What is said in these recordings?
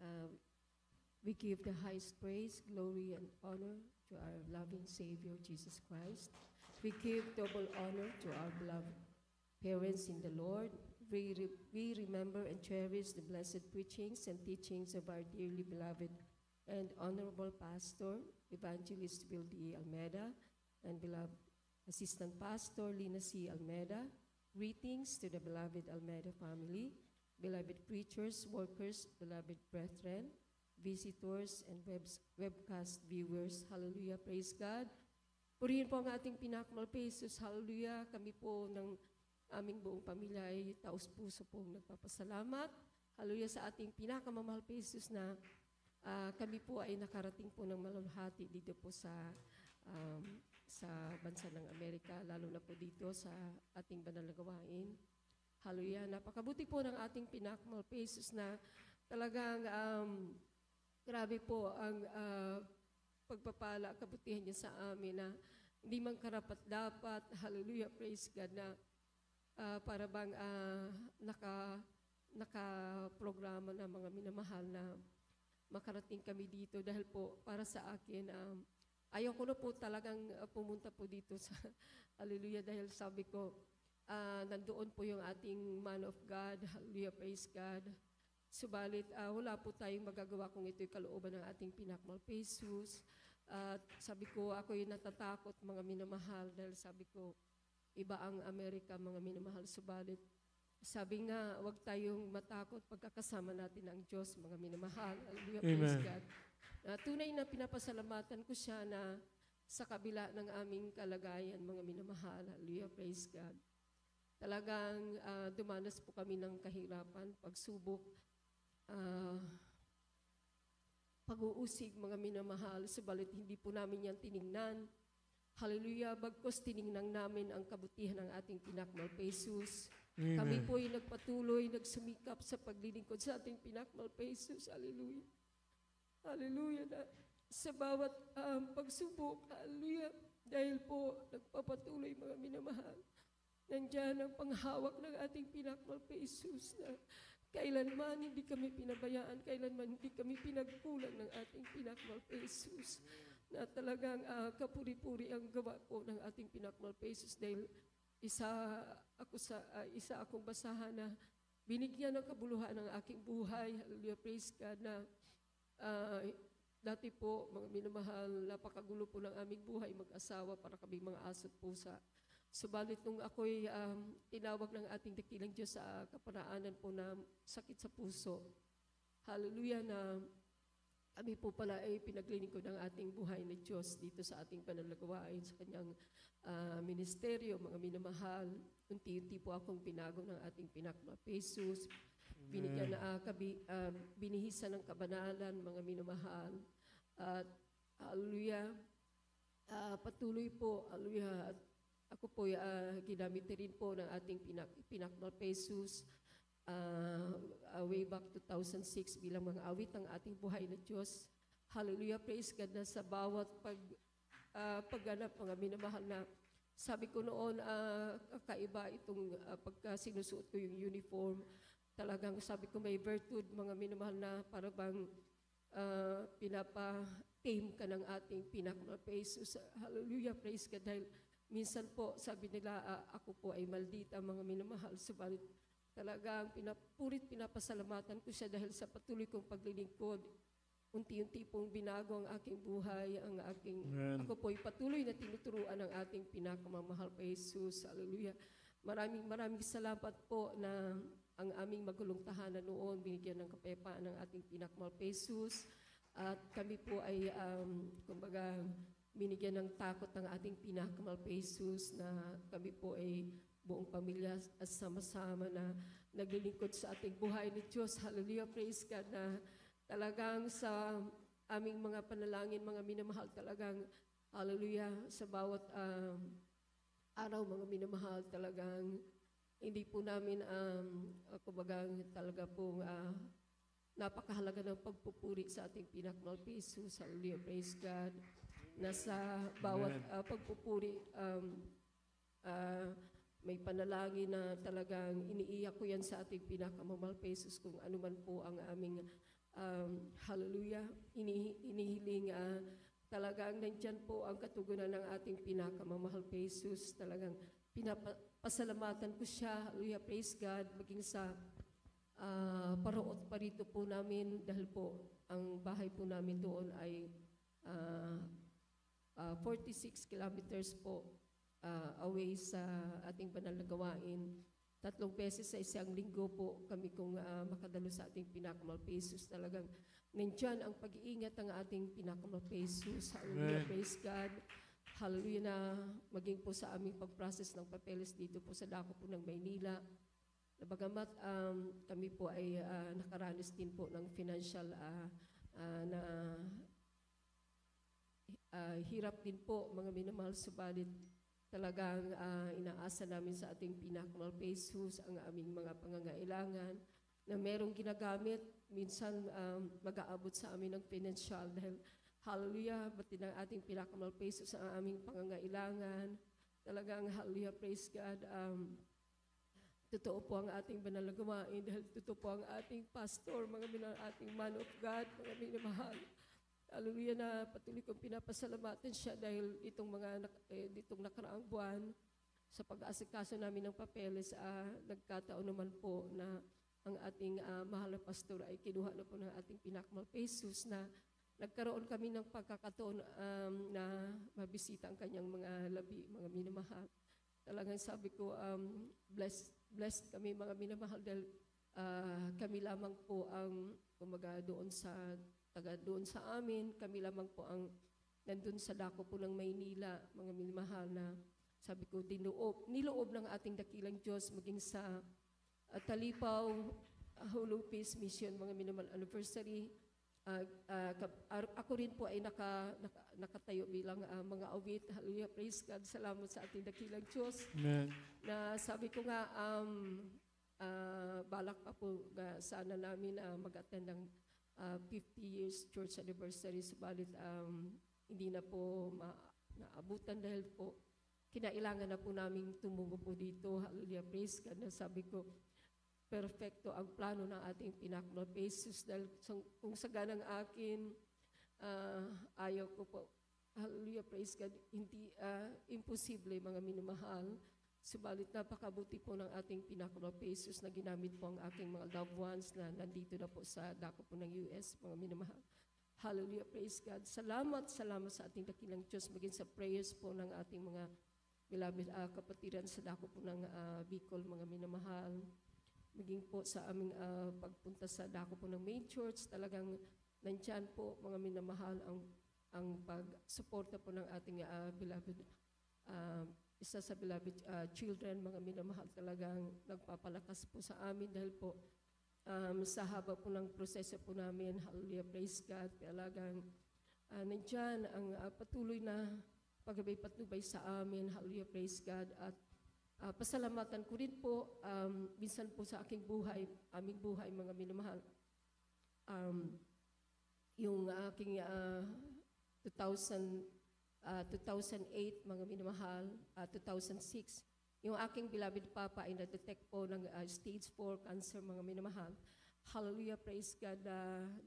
Uh, we give the highest praise, glory, and honor to our loving Savior, Jesus Christ. We give double honor to our beloved parents in the Lord. We remember and cherish the blessed preachings and teachings of our dearly beloved and honorable pastor, Evangelist Will D. Almeida, and beloved Assistant Pastor Lina C. Almeida. Greetings to the beloved Almeida family, beloved preachers, workers, beloved brethren, visitors, and webcast viewers. Hallelujah, praise God. Purihin po ang ating pinakmal Jesus. Hallelujah. Kami po ng aming buong pamilya ay taus-puso pong nagpapasalamat. Hallelujah sa ating pinakamamahal Jesus na kami po ay nakarating po ng malulhati dito po sa bansa ng Amerika, lalo na po dito sa ating banal na gawain. Hallelujah. Napakabuti po ng ating pinakmal Jesus na talagang grabe po ang pagpapala, kabutihan niya sa amin na hindi man karapat-dapat, hallelujah, praise God, na para bang naka-programa na mga minamahal na makarating kami dito dahil po para sa akin, ayaw ko na po talagang pumunta po dito sa hallelujah dahil sabi ko, nandoon po yung ating man of God, hallelujah, praise God. Subalit, wala po tayong magagawa kung ito'y kalooban ng ating pinakmal Jesus. Sabi ko, ako'y natatakot mga minamahal dahil sabi ko, iba ang Amerika mga minamahal. Subalit, sabi nga, huwag tayong matakot pagkakasama natin ang Diyos mga minamahal. Hallelujah, praise God. Tunay na pinapasalamatan ko siya na sa kabila ng aming kalagayan mga minamahal. Hallelujah, praise God. Talagang dumanas po kami ng kahirapan, pagsubok, pag-uusig mga minamahal, subalit hindi po namin yan tiningnan. Hallelujah, bagkos tiningnan namin ang kabutihan ng ating pinakmal Jesus. Amen. Kami po ay nagpatuloy, nagsumikap sa paglilingkod sa ating pinakmal Jesus. Hallelujah. Hallelujah na sa bawat pagsubok, hallelujah, dahil po nagpapatuloy mga minamahal. Nandiyan ang panghawak ng ating pinakmal Jesus na kailanman hindi kami pinabayaan, kailanman hindi kami pinagkulang ng ating pinakmal Jesus. Na talagang kapuri-puri ang gawa po ng ating pinakmal Jesus dahil isa akong basahan na binigyan ng kabuluhan ng aking buhay. Hallelujah, praise God na dati po, mga minamahal, napakagulo po ng aming buhay, mag-asawa para kami mga aso't pusa. Subalit nung ako'y tinawag ng ating dakilang Diyos sa kaparaanan po na sakit sa puso, hallelujah, na kami po pala ay pinaglilingkod ng ating buhay na Diyos dito sa ating panalagawain sa kanyang ministeryo, mga minamahal. Unti-unti po akong pinago ng ating pinakmal Jesus. Binigyan na binihisan ng kabanalan, mga minamahal. At hallelujah, patuloy po, hallelujah, at ako po ginamit rin po ng ating pinakmal Jesus way back 2006 bilang mga awit ng ating buhay na Diyos. Hallelujah, praise God na sa bawat pagganap mga minamahal na sabi ko noon, kakaiba itong pagka sinusuot ko yung uniform. Talagang sabi ko may virtud mga minamahal na para bang pinapa-tame ka ng ating pinakmal Jesus. Hallelujah, praise God dahil minsan po, sabi nila, ako po ay maldita, mga minamahal. Subalit talagang pinapasalamatan ko siya dahil sa patuloy kong paglilingkod. Unti-unti pong binago ang aking buhay, ako po ay patuloy na tinuturuan ng ating pinakamamahal pa Jesus. Hallelujah. Maraming salamat po na ang aming magulong tahanan noon, binigyan ng kapayapaan ng ating pinakmal pa Jesus. At kami po ay, kumbaga, binigyan ng takot ng ating pinakamal pa Jesus na kami po ay buong pamilya at sama-sama na naglilingkod sa ating buhay ni Diyos. Hallelujah, praise God na talagang sa aming mga panalangin, mga minamahal talagang, hallelujah, sa bawat araw, mga minamahal talagang hindi po namin, kumbaga talaga pong napakahalaga ng pagpupuri sa ating pinakmal pa Jesus. Hallelujah, praise God. Nasa bawat pagpupuri, may panalangin na talagang iniiyak ko yan sa ating pinakamamahal pa Jesus kung ano man po ang aming hallelujah, inihiling talagang nandyan po ang katugunan ng ating pinakamamahal pa Jesus. Talagang pinapasalamatan ko siya, hallelujah, praise God, maging sa paroot parito po namin dahil po ang bahay po namin doon ay 46 kilometers po away sa ating banal na gawain. 3 beses sa isang linggo po kami kung makadalo sa ating pinakamahal pa Jesus. Talagang nandyan ang pag-iingat ng ating pinakamahal pa Jesus. Hallelujah, praise God. Hallelujah, na maging po sa aming pag-process ng papeles dito po sa dako po ng Maynila. Bagamat kami po ay nakaranas din po ng financial na hirap din po, mga minamahal, subalit talagang inaasa namin sa ating pinakamahal pa Jesus ang aming mga pangangailangan na merong ginagamit. Minsan mag-aabot sa amin ng financial dahil hallelujah, batin ang ating pinakamahal pa Jesus ang aming pangangailangan. Talagang hallelujah, praise God. Totoo po ang ating banal na gawain dahil totoo po ang ating pastor, mga ating man of God, mga minamahal. Hallelujah, na patuloy kong pinapasalamatan siya dahil ditong nakaraang buwan sa pag-aasikaso namin ng papeles, nagkataon naman po na ang ating mahal na pastor ay kinuha na po ng ating pinakamahal pa Jesus, na nagkaroon kami ng pagkakataon na mabisita ang kanyang mga labi, mga minamahal. Talagang sabi ko, blessed kami, mga minamahal, dahil kami lamang po ang kumaga doon sa amin, kami lamang po ang nandun sa dako po ng Maynila, mga minamahal, na sabi ko, niloob ng ating dakilang Diyos maging sa Talipaw Holy Peace Mission, mga minamahal, anniversary. Ako rin po ay nakatayo bilang mga awit. Hallelujah, praise God. Salamat sa ating dakilang Diyos. Amen. Na sabi ko nga, balak pa po sana namin mag-attend ng 50 years church anniversary, subalit hindi na po naabutan dahil po kinailangan na po namin tumungo po dito. Hallelujah, praise God. Na sabi ko, perfecto ang plano ng ating pinakamahal pa Jesus, dahil kung sa ganang akin, ayaw ko po, hallelujah, praise God, hindi imposible, mga minamahal. Subalit napakabuti po ng ating pinakamahal pa Jesus na ginamit po ang aking mga loved ones na nandito na po sa dako po ng US, mga minamahal. Hallelujah, praise God. Salamat sa ating dakilang Diyos, maging sa prayers po ng ating mga beloved kapatiran sa dako po ng Bicol, mga minamahal. Maging po sa aming pagpunta sa dako po ng main church, talagang nandyan po, mga minamahal, ang pag-suporta po ng ating beloved isa sa beloved children, mga minamahal, talagang nagpapalakas po sa amin dahil po sa haba po ng proseso po namin. Hallelujah, praise God. Talagang nandyan ang patuloy na pagbay-patnubay sa amin. Hallelujah, praise God. At pasalamatan ko rin po, minsan po sa aming buhay, mga minamahal, yung aking 2008, mga minamahal, 2006, yung aking beloved papa ay na-detect po ng stage 4 cancer, mga minamahal. Hallelujah, praise God.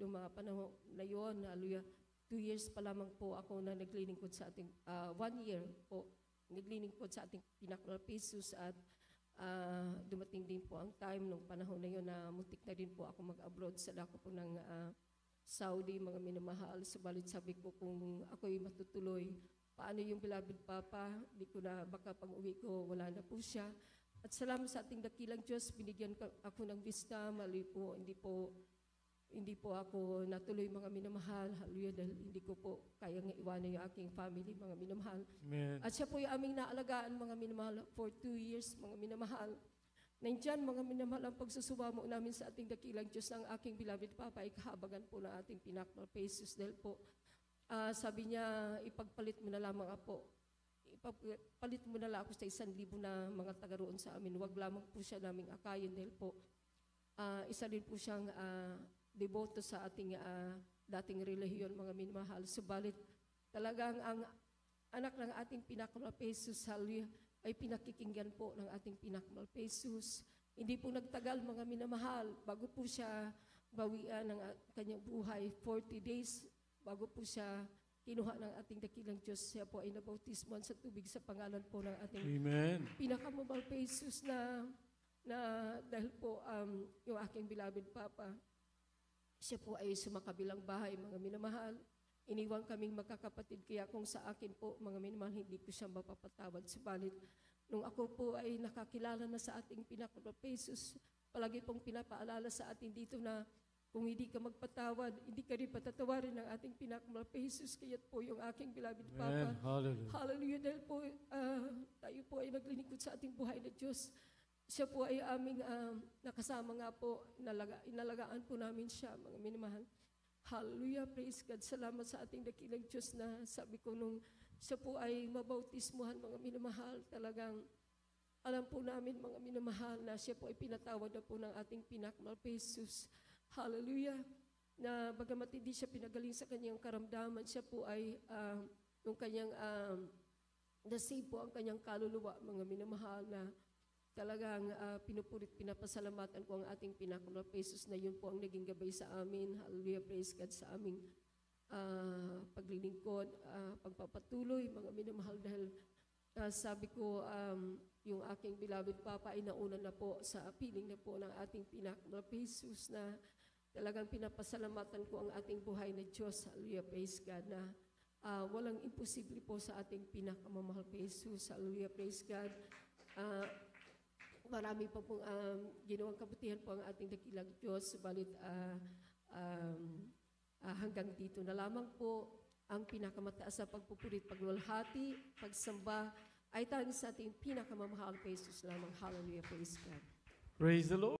Noong mga panahon na yun, hallelujah, 2 years pa lamang po ako na naglilingkod sa ating, 1 year po, naglilingkod sa ating pinakamahal pa Jesus, at dumating din po ang time nung panahon na yun na muntik na din po ako mag-abroad sa dako po ng Saudi, mga minamahal. Subalit sabi ko, kung ako'y matutuloy, paano yung beloved papa? Hindi ko na, baka pag uwi ko, wala na po siya. At salamat sa ating dakilang Diyos, binigyan ako ng vista, mali po, hindi po ako natuloy, mga minamahal. Hallelujah, dahil hindi ko po kayang iwanan yung aking family, mga minamahal. Amen. At siya po yung aming naalagaan, mga minamahal, for 2 years, mga minamahal. Nandyan, mga minamahal, ang pagsusumamo namin sa ating dakilang Diyos ng aking beloved papa ay kahabagan po na ating pinakamahal pa Jesus, dahil po sabi niya, ipagpalit mo na lamang ako. Ipagpalit mo na lang ako sa 1,000 na mga taga roon sa amin. Huwag lamang po siya naming akayin, dahil po isa din po siyang deboto sa ating dating relihiyon, mga minamahal. Subalit talagang ang anak ng ating pinakamahal pa Jesus, hallelujah, ay pinakikinggan po ng ating pinakamahal pa Jesus. Hindi po nagtagal, mga minamahal, bago po siya bawian ng kanyang buhay. 40 days bago po siya kinuha ng ating dakilang Diyos. Siya po ay nabautismuhan sa tubig sa pangalan po ng ating Amen. pinakamamahal pa Jesus na dahil po yung aking beloved Papa, siya po ay sumakabilang bahay, mga minamahal. Iniwan kaming magkakapatid, kaya kung sa akin po, mga minamahal, hindi ko siya mapapatawad. Subalit, nung ako po ay nakakilala na sa ating pinakamamahal pa Jesus, palagi pong pinapaalala sa atin dito na kung hindi ka magpatawad, hindi ka rin patatawarin ng ating pinakamamahal pa Jesus. Kaya po yung aking beloved Papa. Amen. Hallelujah. Hallelujah. Dahil po tayo po ay naglilingkod sa ating buhay na Diyos. Siya po ay aming nakasama nga po, inalagaan po namin siya, mga minamahal. Hallelujah. Praise God. Salamat sa ating dakilang Diyos na sabi ko nung siya po ay mabautismuhan, mga minamahal, talagang alam po namin, mga minamahal, na siya po ay pinatawad na po ng ating pinakamahal pa Jesus. Hallelujah. Na bagamat hindi siya pinagaling sa kanyang karamdaman, siya po ay yung kanyang nasave po ang kanyang kaluluwa, mga minamahal, na talagang pinupurit, pinapasalamatan ko ang ating pinakamahal pa Jesus na yun po ang naging gabay sa amin. Hallelujah. Praise God sa aming paglilingkod, pagpapatuloy, mga minamahal, dahil sabi ko, yung aking beloved Papa ay nauna na po sa piling na po ng ating pinakamahal pa Jesus na talagang pinapasalamatan ko ang ating buhay na Diyos. Hallelujah, praise God, na walang imposible po sa ating pinakamamahal pa Jesus. Hallelujah, praise God. Marami pa pong ginawang kabutihan po ang ating dakilang Diyos. Subalit hanggang dito na lamang po ang pinakamataas sa pagpupurit, pagluwalhati, pagsamba ay tanging sa ating pinakamamahal pa Jesus lamang. Hallelujah, praise God. Praise the Lord.